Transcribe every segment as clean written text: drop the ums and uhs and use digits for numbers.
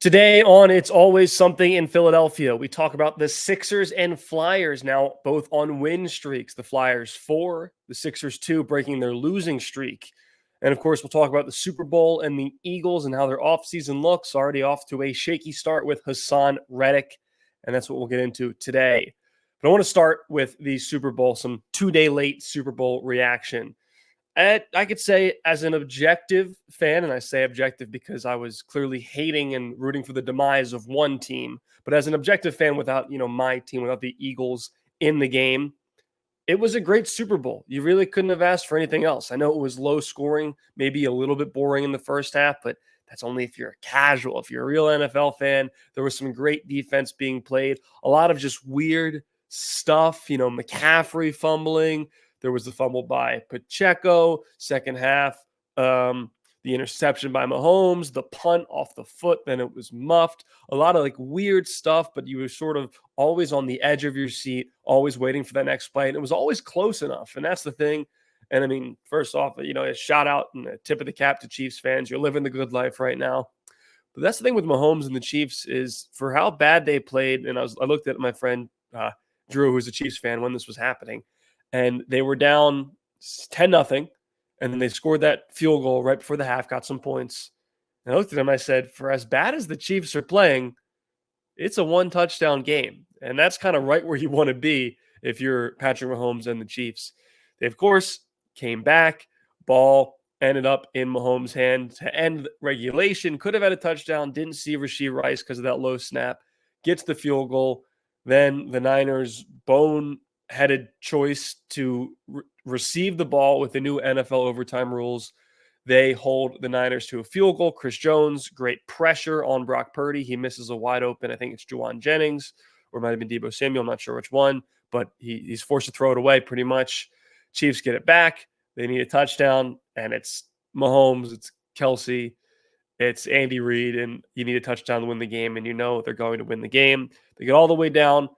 Today on It's Always Something in Philadelphia, we talk about the Sixers and Flyers now both on win streaks. The Flyers 4, the Sixers 2, breaking their losing streak. And of course, we'll talk about the Super Bowl and the Eagles and how their offseason looks. Already off to a shaky start with Hasson Reddick. And that's what we'll get into today. But I want to start with the Super Bowl, some 2-day late Super Bowl reaction. I could say as an objective fan, and I say objective because I was clearly hating and rooting for the demise of one team, but as an objective fan without, my team, without the Eagles in the game, it was a great Super Bowl. You really couldn't have asked for anything else. I know it was low scoring, maybe a little bit boring in the first half, but that's only if you're a casual. If you're a real NFL fan, there was some great defense being played, a lot of just weird stuff, McCaffrey fumbling. There was the fumble by Pacheco, second half, the interception by Mahomes, the punt off the foot, then it was muffed. A lot of weird stuff, but you were sort of always on the edge of your seat, always waiting for that next play. And it was always close enough. And that's the thing. And I mean, first off, a shout out and a tip of the cap to Chiefs fans. You're living the good life right now. But that's the thing with Mahomes and the Chiefs is for how bad they played. And I looked at my friend Drew, who's a Chiefs fan, when this was happening. And they were down 10-0, and then they scored that field goal right before the half, got some points. And I looked at him, I said, for as bad as the Chiefs are playing, it's a one-touchdown game. And that's kind of right where you want to be if you're Patrick Mahomes and the Chiefs. They, of course, came back. Ball ended up in Mahomes' hand to end regulation. Could have had a touchdown. Didn't see Rashee Rice because of that low snap. Gets the field goal. Then the Niners bone-headed choice to receive the ball with the new NFL overtime rules. They hold the Niners to a field goal. Chris Jones, great pressure on Brock Purdy. He misses a wide open, I think it's Juwan Jennings, or it might have been Deebo Samuel. I'm not sure which one, but he's forced to throw it away pretty much. Chiefs get it back. They need a touchdown, and it's Mahomes, it's Kelsey, it's Andy Reid, and you need a touchdown to win the game, and they're going to win the game. They get all the way down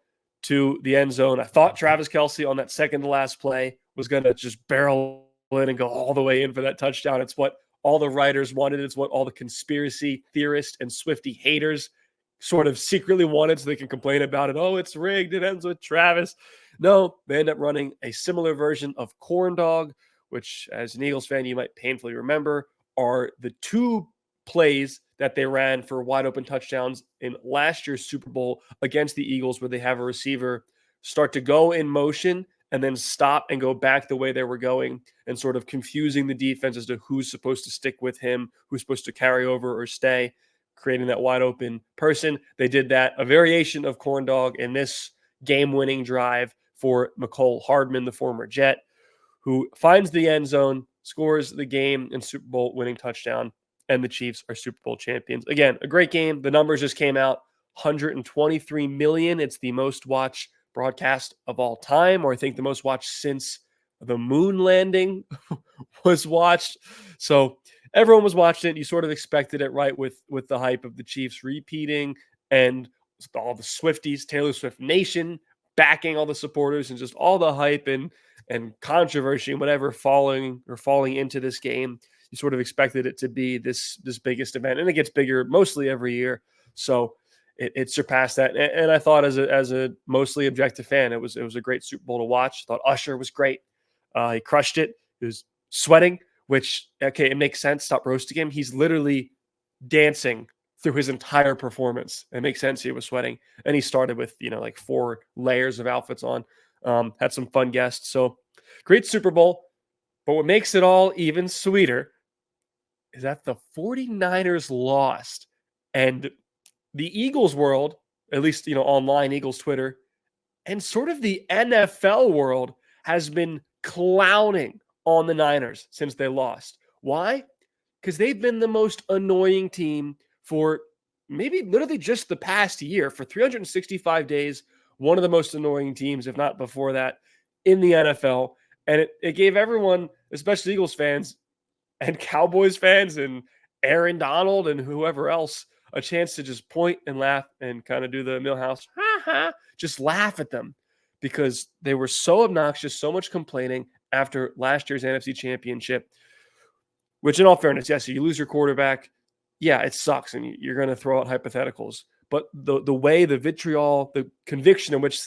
to the end zone. I thought Travis Kelce on that second to last play was going to just barrel in and go all the way in for that touchdown. It's what all the writers wanted. It's what all the conspiracy theorists and Swiftie haters sort of secretly wanted so they can complain about it. Oh, it's rigged. It ends with Travis. No, they end up running a similar version of Corn Dog, which as an Eagles fan, you might painfully remember are the two plays that they ran for wide open touchdowns in last year's Super Bowl against the Eagles, where they have a receiver start to go in motion and then stop and go back the way they were going, and sort of confusing the defense as to who's supposed to stick with him, who's supposed to carry over or stay, creating that wide open person. They did that, a variation of Corn Dog, in this game-winning drive for Mecole Hardman, the former Jet, who finds the end zone, scores the game and Super Bowl winning touchdown, and the Chiefs are Super Bowl champions. Again, a great game. The numbers just came out, 123 million. It's the most watched broadcast of all time, or I think the most watched since the moon landing was watched. So everyone was watching it. You sort of expected it, right, with the hype of the Chiefs repeating and all the Swifties, Taylor Swift Nation backing all the supporters, and just all the hype and controversy and whatever falling into this game. You sort of expected it to be this biggest event, and it gets bigger mostly every year. So it surpassed that. And I thought as a mostly objective fan, it was a great Super Bowl to watch. I thought Usher was great. He crushed it. He was sweating, which, okay, it makes sense. Stop roasting him. He's literally dancing through his entire performance. It makes sense he was sweating. And he started with, 4 layers of outfits on. Had some fun guests. So great Super Bowl. But what makes it all even sweeter is that the 49ers lost. And the Eagles world, at least, online Eagles Twitter, and sort of the NFL world has been clowning on the Niners since they lost. Why? Because they've been the most annoying team for maybe literally just the past year. For 365 days, one of the most annoying teams, if not before that, in the NFL. And it gave everyone, especially Eagles fans and Cowboys fans and Aaron Donald and whoever else, a chance to just point and laugh and kind of do the Millhouse, just laugh at them, because they were so obnoxious, so much complaining after last year's NFC Championship, which in all fairness, yes, you lose your quarterback. yeah, it sucks, and you're going to throw out hypotheticals. But the way, the vitriol, the conviction in which,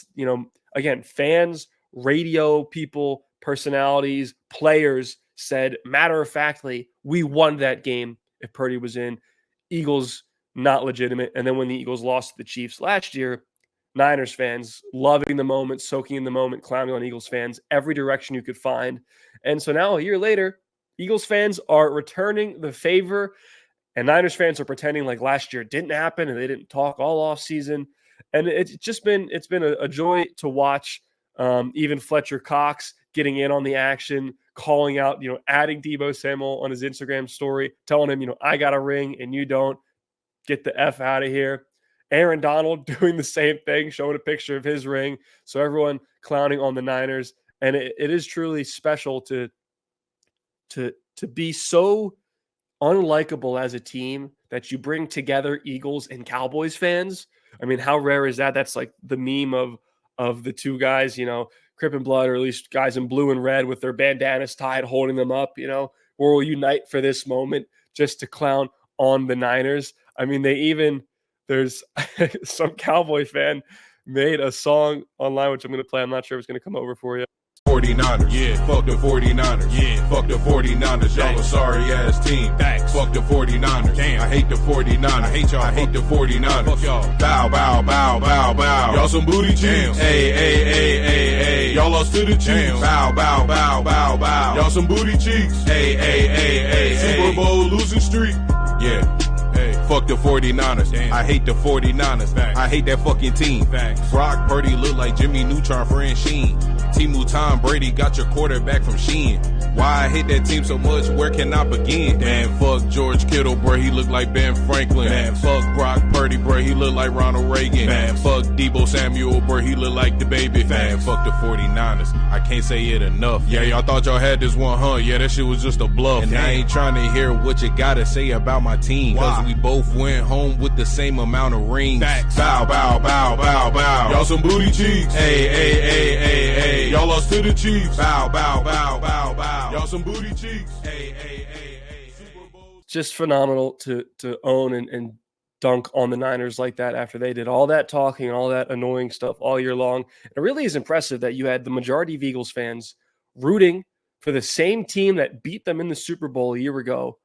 again, fans, radio people, personalities, players said matter of factly, we won that game if Purdy was in. Eagles not legitimate. And then when the Eagles lost to the Chiefs last year, Niners fans loving the moment, soaking in the moment, clowning on Eagles fans every direction you could find. And so now, a year later, Eagles fans are returning the favor, and Niners fans are pretending like last year didn't happen and they didn't talk all off season. And it's been a joy to watch. Even Fletcher Cox getting in on the action, calling out, adding Deebo Samuel on his Instagram story, telling him, I got a ring and you don't. Get the F out of here. Aaron Donald doing the same thing, showing a picture of his ring. So everyone clowning on the Niners. And it is truly special to be so unlikable as a team that you bring together Eagles and Cowboys fans. I mean, how rare is that? That's like the meme of the two guys, Crip and Blood, or at least guys in blue and red with their bandanas tied, holding them up, we'll unite for this moment just to clown on the Niners. I mean, there's some Cowboy fan made a song online, which I'm going to play. I'm not sure if it's going to come over for you. 49ers, yeah, fuck the 49ers, yeah, fuck the 49ers, y'all a sorry ass team, thanks, fuck the 49ers, damn, I hate the 49ers, I hate y'all, I hate the 49ers, fuck y'all, bow, bow, bow, bow, bow, y'all some booty cheeks, hey, hey, hey, hey, hey, y'all lost to the Chiefs, bow, bow, bow, bow, bow, y'all some booty cheeks, hey, hey, hey, hey, Super Bowl losing streak, yeah. Hey, fuck the 49ers. Damn. I hate the 49ers. Facts. I hate that fucking team. Facts. Brock Purdy look like Jimmy Neutron, Fran Sheen. Timu Tom Brady got your quarterback from Sheen. Why I hate that team so much, where can I begin? Damn, fuck George Kittle, bro, he look like Ben Franklin. Man, fuck Brock Purdy, bro, he look like Ronald Reagan. Man, fuck Deebo Samuel, bro, he look like the baby. Man, fuck the 49ers. I can't say it enough. Yeah, y'all thought y'all had this one, huh? Yeah, that shit was just a bluff. And I ain't trying to hear what you gotta say about my team. Cause we both went home with the same amount of rings. Facts. Bow, bow, bow, bow, bow. Y'all some booty cheeks. Hey, hey, hey, hey, hey. Y'all lost to the Chiefs. Bow, bow, bow, bow, bow. Y'all some booty cheeks. Hey, hey, hey, hey. Super Bowl. Just phenomenal to own and dunk on the Niners like that after they did all that talking and all that annoying stuff all year long. It really is impressive that you had the majority of Eagles fans rooting for the same team that beat them in the Super Bowl a year ago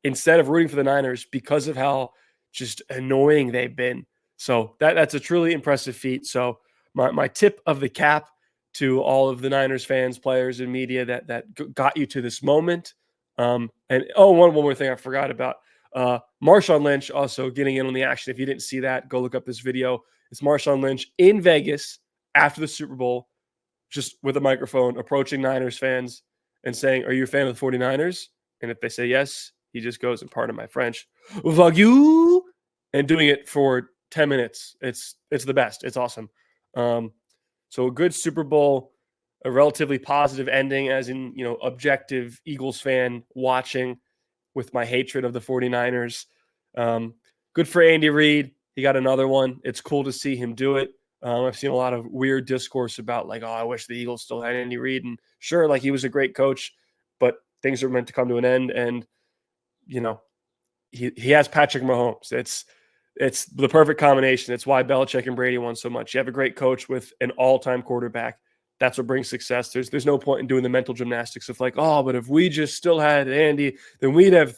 instead of rooting for the Niners because of how just annoying they've been. So that's a truly impressive feat. So my tip of the cap to all of the Niners fans, players, and media that got you to this moment. One more thing I forgot about. Marshawn Lynch also getting in on the action. If you didn't see that, go look up this video. It's Marshawn Lynch in Vegas after the Super Bowl, just with a microphone, approaching Niners fans and saying, "Are you a fan of the 49ers?" And if they say yes, he just goes, and pardon my French, "Fuck you," and doing it for 10 minutes. It's the best. It's awesome. So a good Super Bowl, a relatively positive ending, as in, objective Eagles fan watching with my hatred of the 49ers. Good for Andy Reid. He got another one. It's cool to see him do it. I've seen a lot of weird discourse about like, oh, I wish the Eagles still had Andy Reid. And sure, like he was a great coach, but things are meant to come to an end. And, he has Patrick Mahomes. It's the perfect combination. It's why Belichick and Brady won so much. You have a great coach with an all-time quarterback. That's what brings success. There's no point in doing the mental gymnastics of like, oh, but if we just still had Andy, then we'd have.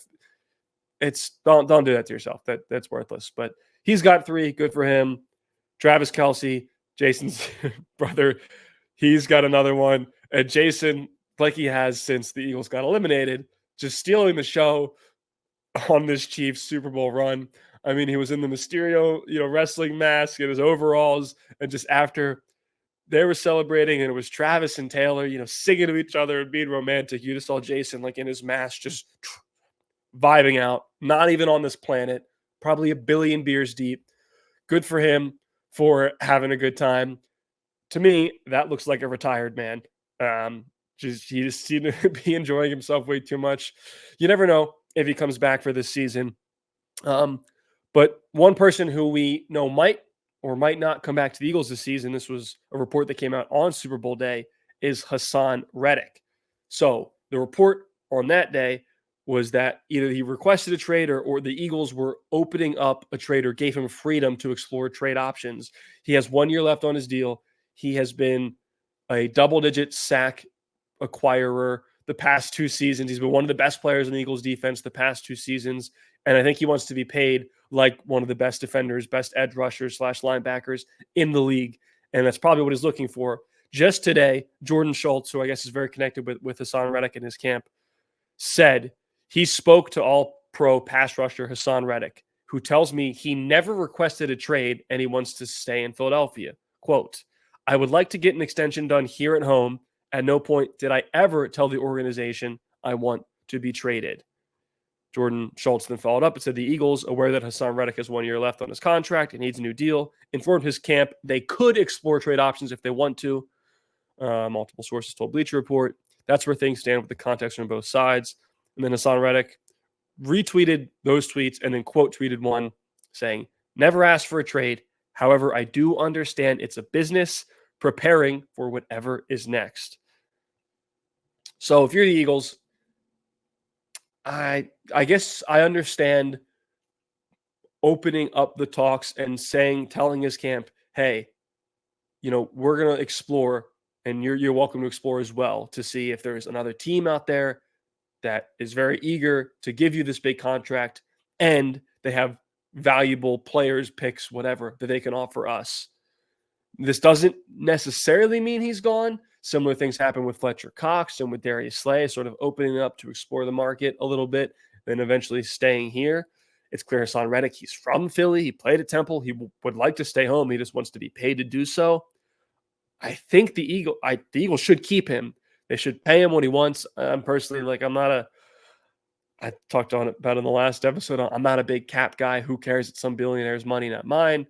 Don't do that to yourself. That's worthless. But he's got 3. Good for him. Travis Kelce, Jason's brother, he's got another one. And Jason, like he has since the Eagles got eliminated, just stealing the show on this Chiefs Super Bowl run. I mean, he was in the Mysterio, wrestling mask and his overalls, and just after they were celebrating, and it was Travis and Taylor, singing to each other and being romantic, you just saw Jason like in his mask, just vibing out, not even on this planet, probably a billion beers deep. Good for him for having a good time. To me, that looks like a retired man. He just seemed to be enjoying himself way too much. You never know if he comes back for this season. But one person who we know might or might not come back to the Eagles this season, this was a report that came out on Super Bowl day, is Hasson Reddick. So the report on that day was that either he requested a trade or the Eagles were opening up a trade or gave him freedom to explore trade options. He has 1 year left on his deal. He has been a double-digit sack acquirer the past 2 seasons. He's been one of the best players in the Eagles defense the past 2 seasons. And I think he wants to be paid like one of the best defenders, best edge rushers / linebackers in the league. And that's probably what he's looking for. Just today, Jordan Schultz, who I guess is very connected with Hasson Reddick in his camp, said he spoke to all-pro pass rusher Hasson Reddick, who tells me he never requested a trade and he wants to stay in Philadelphia. Quote, I would like to get an extension done here at home. At no point did I ever tell the organization I want to be traded. Jordan Schultz then followed up and said the Eagles, aware that Hasson Reddick has 1 year left on his contract and needs a new deal, informed his camp they could explore trade options if they want to. Multiple sources told Bleacher Report. That's where things stand with the context from both sides. And then Hasson Reddick retweeted those tweets and then quote tweeted one saying, never asked for a trade. However, I do understand it's a business preparing for whatever is next. So if you're the Eagles, I guess I understand opening up the talks and telling his camp, hey, we're going to explore, and you're welcome to explore as well to see if there's another team out there that is very eager to give you this big contract and they have valuable players, picks, whatever that they can offer us. This doesn't necessarily mean he's gone. Similar things happen with Fletcher Cox and with Darius Slay, sort of opening up to explore the market a little bit, then eventually staying here. It's clear Hasson Reddick, he's from Philly. He played at Temple. He would like to stay home. He just wants to be paid to do so. I think the Eagles should keep him. They should pay him what he wants. I'm personally I talked about in the last episode, I'm not a big cap guy. Who cares? It's some billionaire's money, not mine.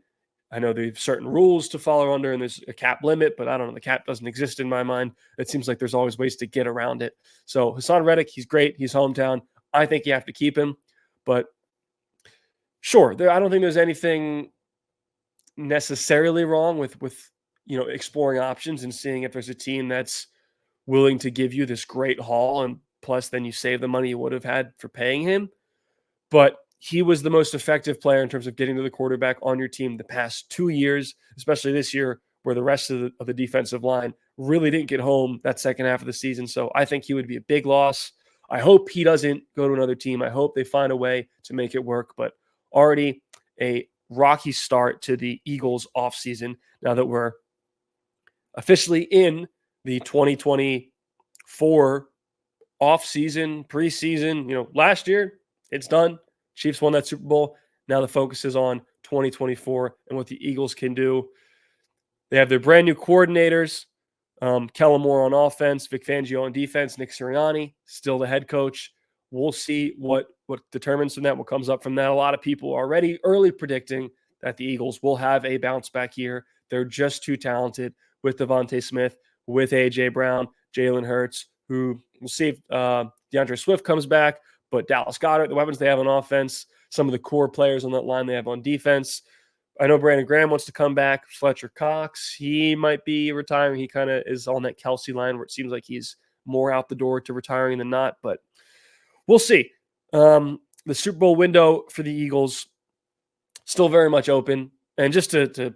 I know there's certain rules to follow under and there's a cap limit, but I don't know. The cap doesn't exist in my mind. It seems like there's always ways to get around it. So Hasson Reddick, he's great. He's hometown. I think you have to keep him. But sure, I don't think there's anything necessarily wrong with exploring options and seeing if there's a team that's willing to give you this great haul, and plus then you save the money you would have had for paying him. But he was the most effective player in terms of getting to the quarterback on your team the past 2 years, especially this year where the rest of the defensive line really didn't get home that second half of the season. So I think he would be a big loss. I hope he doesn't go to another team. I hope they find a way to make it work. But already a rocky start to the Eagles offseason now that we're officially in the 2024 offseason, preseason. Last year, it's done. Chiefs won that Super Bowl. Now the focus is on 2024 and what the Eagles can do. They have their brand new coordinators, Kellen Moore on offense, Vic Fangio on defense, Nick Sirianni, still the head coach. We'll see what determines from that, what comes up from that. A lot of people are already early predicting that the Eagles will have a bounce back year. They're just too talented with Devontae Smith, with A.J. Brown, Jalen Hurts, who we'll see if DeAndre Swift comes back. But Dallas Goedert, the weapons they have on offense, some of the core players on that line they have on defense. I know Brandon Graham wants to come back. Fletcher Cox, he might be retiring. He kind of is on that Kelsey line where it seems like he's more out the door to retiring than not. But we'll see. The Super Bowl window for the Eagles still very much open. And just to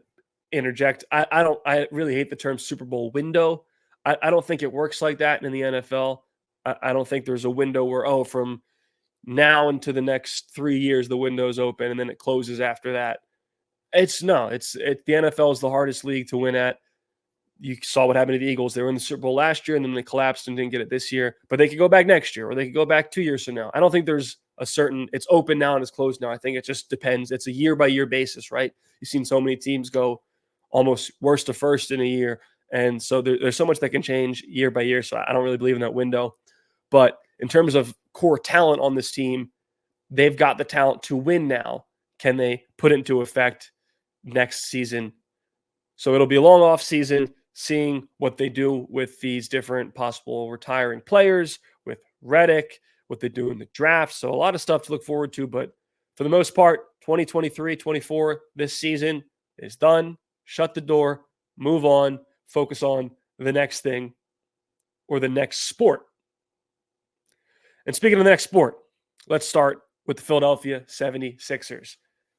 interject, I really hate the term Super Bowl window. I don't think it works like that in the NFL. I don't think there's a window where, from now into the next 3 years, the window's open and then it closes after that. The NFL is the hardest league to win at. You saw what happened to the Eagles. They were in the Super Bowl last year and then they collapsed and didn't get it this year, but they could go back next year or they could go back 2 years from now. I don't think there's it's open now and it's closed now. I think it just depends. It's a year by year basis, right? You've seen so many teams go almost worst to first in a year. And so there's so much that can change year by year. So I don't really believe in that window. But in terms of core talent on this team, they've got the talent to win now. Can they put it into effect next season? So it'll be a long off season, seeing what they do with these different possible retiring players, with Reddick, what they do in the draft. So a lot of stuff to look forward to. But for the most part, 2023-24, this season is done. Shut the door, move on, focus on the next thing or the next sport. And speaking of the next sport, Let's start with the Philadelphia 76ers.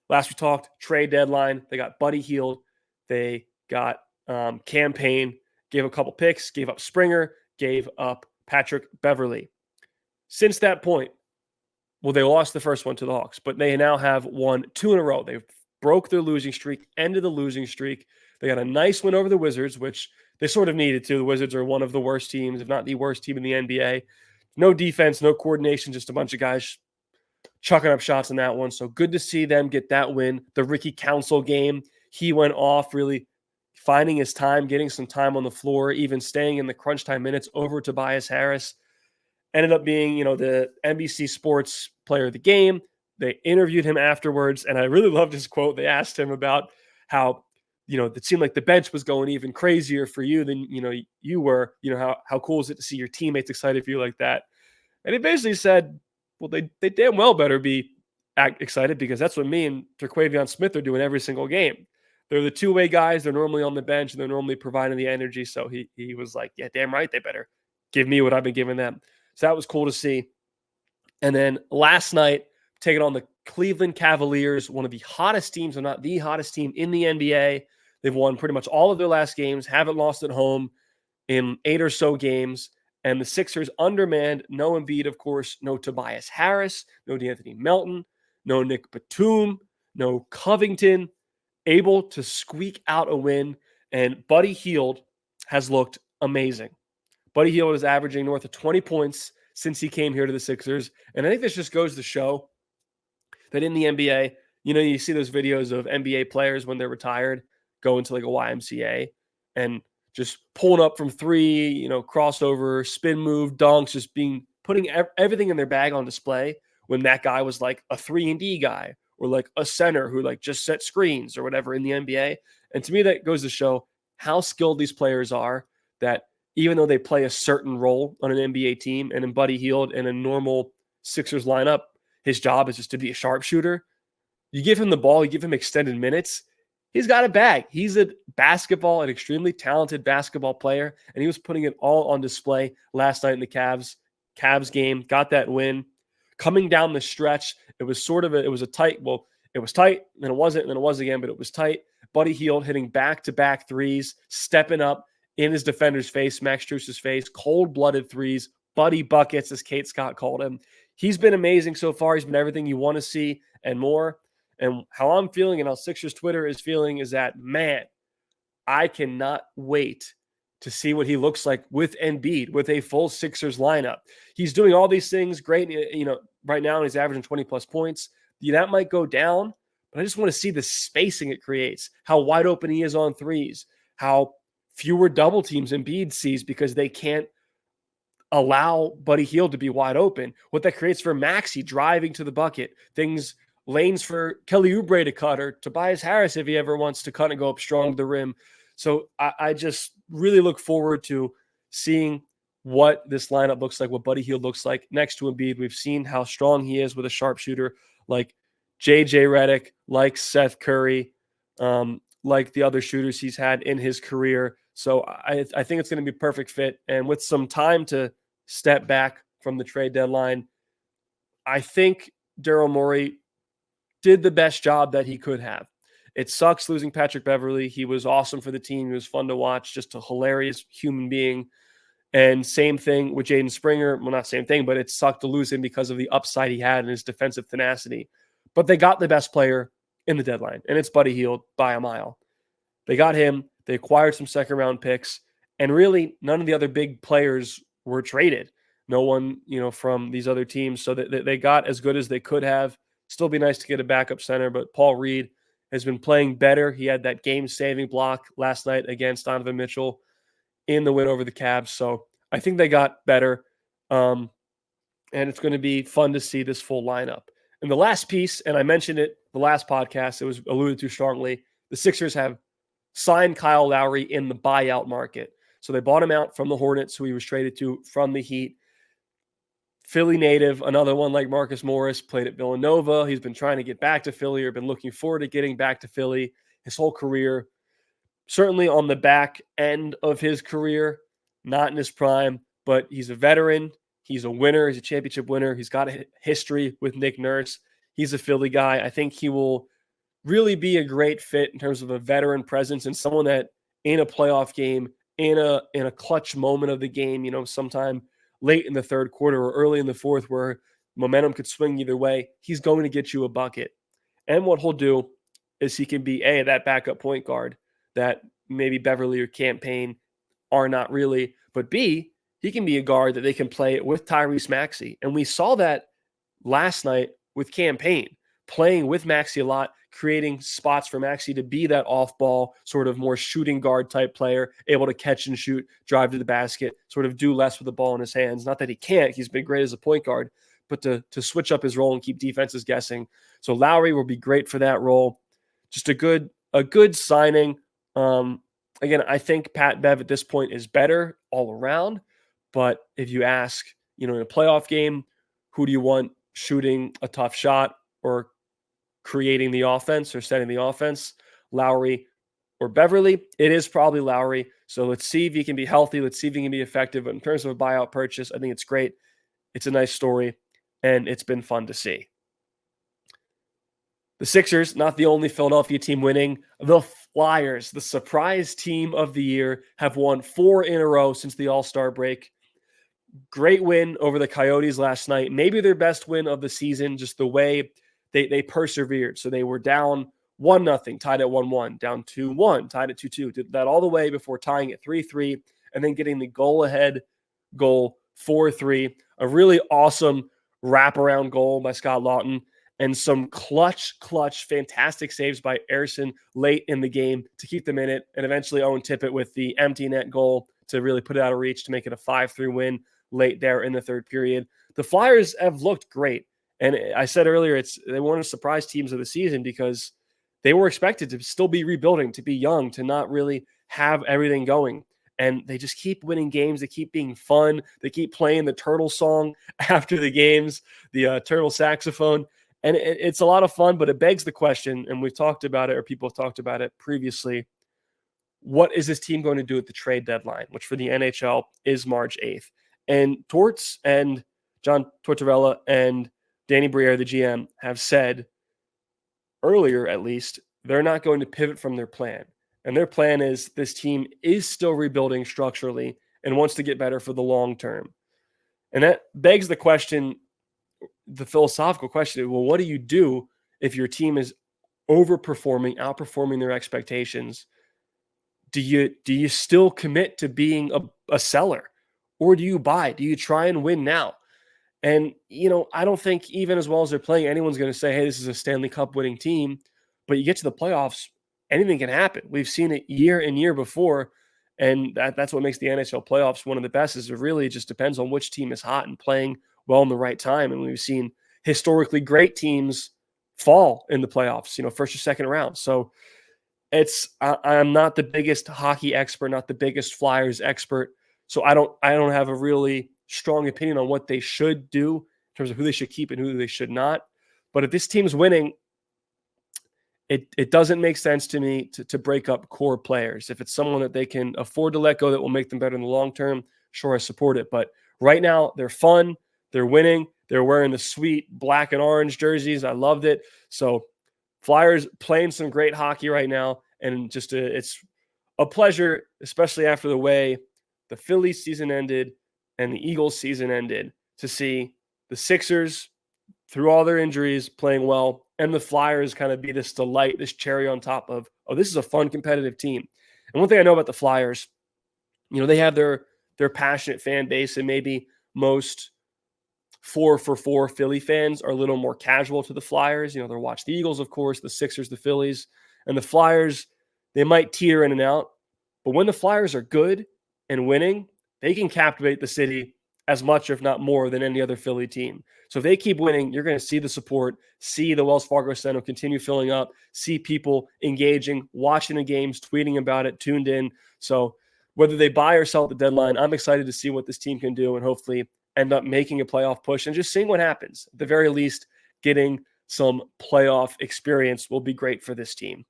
Last we talked, trade deadline. They got Buddy Hield. They got Campaign, gave a couple picks, gave up Springer, gave up Patrick Beverley. Since that point, well, they lost the first one to the Hawks, but they now have won 2 in a row. They broke their losing streak, ended the losing streak. They got a nice win over the Wizards, which they sort of needed to. The Wizards are one of the worst teams, if not the worst team in the NBA. No defense, no coordination, just a bunch of guys chucking up shots in that one. So good to see them get that win. The Ricky Council game, he went off, really finding his time, getting some time on the floor, even staying in the crunch time minutes over Tobias Harris. Ended up being, the NBC Sports Player of the Game. They interviewed him afterwards, and I really loved his quote. They asked him about how, it seemed like the bench was going even crazier for you than, you were. How cool is it to see your teammates excited for you like that? And he basically said, well, they damn well better be excited, because that's what me and Terquavion Smith are doing every single game. They're the two-way guys. They're normally on the bench, and they're normally providing the energy. So he was like, yeah, damn right, they better give me what I've been giving them. So that was cool to see. And then last night, taking on the Cleveland Cavaliers, one of the hottest teams, or not the hottest team in the NBA. They've won pretty much all of their last games, haven't lost at home in 8 or so games. And the Sixers undermanned. No Embiid, of course. No Tobias Harris. No DeAnthony Melton. No Nick Batum. No Covington. Able to squeak out a win. And Buddy Hield has looked amazing. Buddy Hield is averaging north of 20 points since he came here to the Sixers. And I think this just goes to show that in the NBA, you see those videos of NBA players when they're retired going to like a YMCA and just pulling up from 3, crossover, spin move, dunks, just putting everything in their bag on display, when that guy was like a 3-and-D guy or like a center who like just set screens or whatever in the NBA. And to me, that goes to show how skilled these players are, that even though they play a certain role on an NBA team, and in Buddy Hield in a normal Sixers lineup, his job is just to be a sharpshooter. You give him the ball, you give him extended minutes, he's got a bag. He's an extremely talented basketball player, and he was putting it all on display last night in the Cavs game. Got that win. Coming down the stretch, it was tight, then it wasn't, and then it was again, but it was tight. Buddy Hield hitting back-to-back threes, stepping up in his defender's face, Max Strus's face, cold-blooded threes, Buddy buckets, as Kate Scott called him. He's been amazing so far. He's been everything you want to see and more. And how I'm feeling and how Sixers Twitter is feeling is that, man, I cannot wait to see what he looks like with Embiid, with a full Sixers lineup. He's doing all these things great. Right now he's averaging 20-plus points. That might go down, but I just want to see the spacing it creates, how wide open he is on threes, how fewer double teams Embiid sees because they can't allow Buddy Hield to be wide open. What that creates for Maxey driving to the bucket, lanes for Kelly Oubre to cut, or Tobias Harris if he ever wants to cut and go up strong to the rim. So I just really look forward to seeing what this lineup looks like, what Buddy Hield looks like next to Embiid. We've seen how strong he is with a sharpshooter like JJ Redick, like Seth Curry, like the other shooters he's had in his career. So I think it's going to be a perfect fit. And with some time to step back from the trade deadline, I think Daryl Morey did the best job that he could have. It sucks losing Patrick Beverley. He was awesome for the team. He was fun to watch, just a hilarious human being. And same thing with Jaden Springer. Well, not same thing, but it sucked to lose him because of the upside he had and his defensive tenacity. But they got the best player in the deadline, and it's Buddy Hield by a mile. They got him. They acquired some second-round picks, and really none of the other big players were traded. No one, from these other teams. So they got as good as they could have. Still be nice to get a backup center, but Paul Reed has been playing better. He had that game-saving block last night against Donovan Mitchell in the win over the Cavs. So I think they got better, and it's going to be fun to see this full lineup. And the last piece, and I mentioned it the last podcast, it was alluded to strongly, the Sixers have signed Kyle Lowry in the buyout market. So they bought him out from the Hornets, who he was traded to from the Heat. Philly native, another one like Marcus Morris, played at Villanova. He's been trying to get back to Philly, or been looking forward to getting back to Philly his whole career. Certainly on the back end of his career, not in his prime, but he's a veteran. He's a winner. He's a championship winner. He's got a history with Nick Nurse. He's a Philly guy. I think he will really be a great fit in terms of a veteran presence and someone that in a playoff game, in a clutch moment of the game, sometime late in the third quarter or early in the fourth where momentum could swing either way, he's going to get you a bucket. And what he'll do is he can be that backup point guard that maybe Beverly or Campaign are not really, but B, he can be a guard that they can play with Tyrese Maxey. And we saw that last night with Campaign, playing with Maxey a lot, creating spots for Maxey to be that off-ball, sort of more shooting guard type player, able to catch and shoot, drive to the basket, sort of do less with the ball in his hands. Not that he can't. He's been great as a point guard, but to switch up his role and keep defenses guessing. So Lowry will be great for that role. Just a good signing. Again, I think Pat Bev at this point is better all around. But if you ask, in a playoff game, who do you want shooting a tough shot or creating the offense or setting the offense, Lowry or Beverly? It is probably Lowry. So let's see if he can be healthy. Let's see if he can be effective. But in terms of a buyout purchase, I think it's great. It's a nice story, and it's been fun to see. The Sixers, not the only Philadelphia team winning. The Flyers, the surprise team of the year, have won 4 in a row since the All-Star break. Great win over the Coyotes last night. Maybe their best win of the season, just the way they persevered. So they were down 1-0, tied at 1-1, down 2-1, tied at 2-2. Did that all the way before tying at 3-3 and then getting the goal-ahead goal 4-3. A really awesome wraparound goal by Scott Lawton and some clutch, fantastic saves by Ersson late in the game to keep them in it, and eventually Owen Tippett with the empty net goal to really put it out of reach to make it a 5-3 win late there in the third period. The Flyers have looked great. And I said earlier, they were one of the surprise teams of the season because they were expected to still be rebuilding, to be young, to not really have everything going. And they just keep winning games. They keep being fun. They keep playing the Turtle song after the games, the Turtle saxophone. And it's a lot of fun, but it begs the question, and we've talked about it, or people have talked about it previously, what is this team going to do at the trade deadline, which for the NHL is March 8th? And Torts and John Tortorella and Danny Briere, the GM, have said earlier, at least, they're not going to pivot from their plan. And their plan is this team is still rebuilding structurally and wants to get better for the long term. And that begs the question, the philosophical question, well, what do you do if your team is outperforming their expectations? Do you still commit to being a seller, or do you buy? Do you try and win now? And, I don't think even as well as they're playing, anyone's going to say, hey, this is a Stanley Cup winning team. But you get to the playoffs, anything can happen. We've seen it year and year before. And that's what makes the NHL playoffs one of the best, is it really just depends on which team is hot and playing well in the right time. And we've seen historically great teams fall in the playoffs, first or second round. So I'm not the biggest hockey expert, not the biggest Flyers expert. So I don't have a really strong opinion on what they should do in terms of who they should keep and who they should not. But if this team's winning, it doesn't make sense to me to break up core players. If it's someone that they can afford to let go that will make them better in the long term, sure, I support it. But right now, they're fun. They're winning. They're wearing the sweet black and orange jerseys. I loved it. So Flyers playing some great hockey right now. And just it's a pleasure, especially after the way the Phillies season ended and the Eagles season ended, to see the Sixers, through all their injuries, playing well, and the Flyers kind of be this delight, this cherry on top of, this is a fun, competitive team. And one thing I know about the Flyers, they have their passionate fan base, and maybe most 4-for-4 Philly fans are a little more casual to the Flyers. They'll watch the Eagles, of course, the Sixers, the Phillies, and the Flyers, they might teeter in and out. But when the Flyers are good and winning, they can captivate the city as much, if not more, than any other Philly team. So if they keep winning, you're going to see the support, see the Wells Fargo Center continue filling up, see people engaging, watching the games, tweeting about it, tuned in. So whether they buy or sell at the deadline, I'm excited to see what this team can do and hopefully end up making a playoff push and just seeing what happens. At the very least, getting some playoff experience will be great for this team.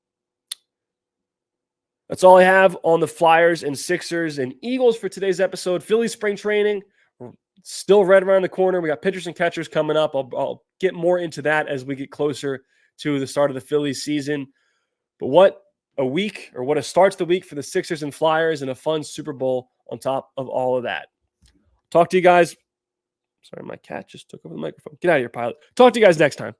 That's all I have on the Flyers and Sixers and Eagles for today's episode. Philly spring training still right around the corner. We got pitchers and catchers coming up. I'll get more into that as we get closer to the start of the Phillies season. But what a week, or what a starts the week for the Sixers and Flyers, and a fun Super Bowl on top of all of that. Talk to you guys. Sorry, my cat just took over the microphone. Get out of here, pilot. Talk to you guys next time.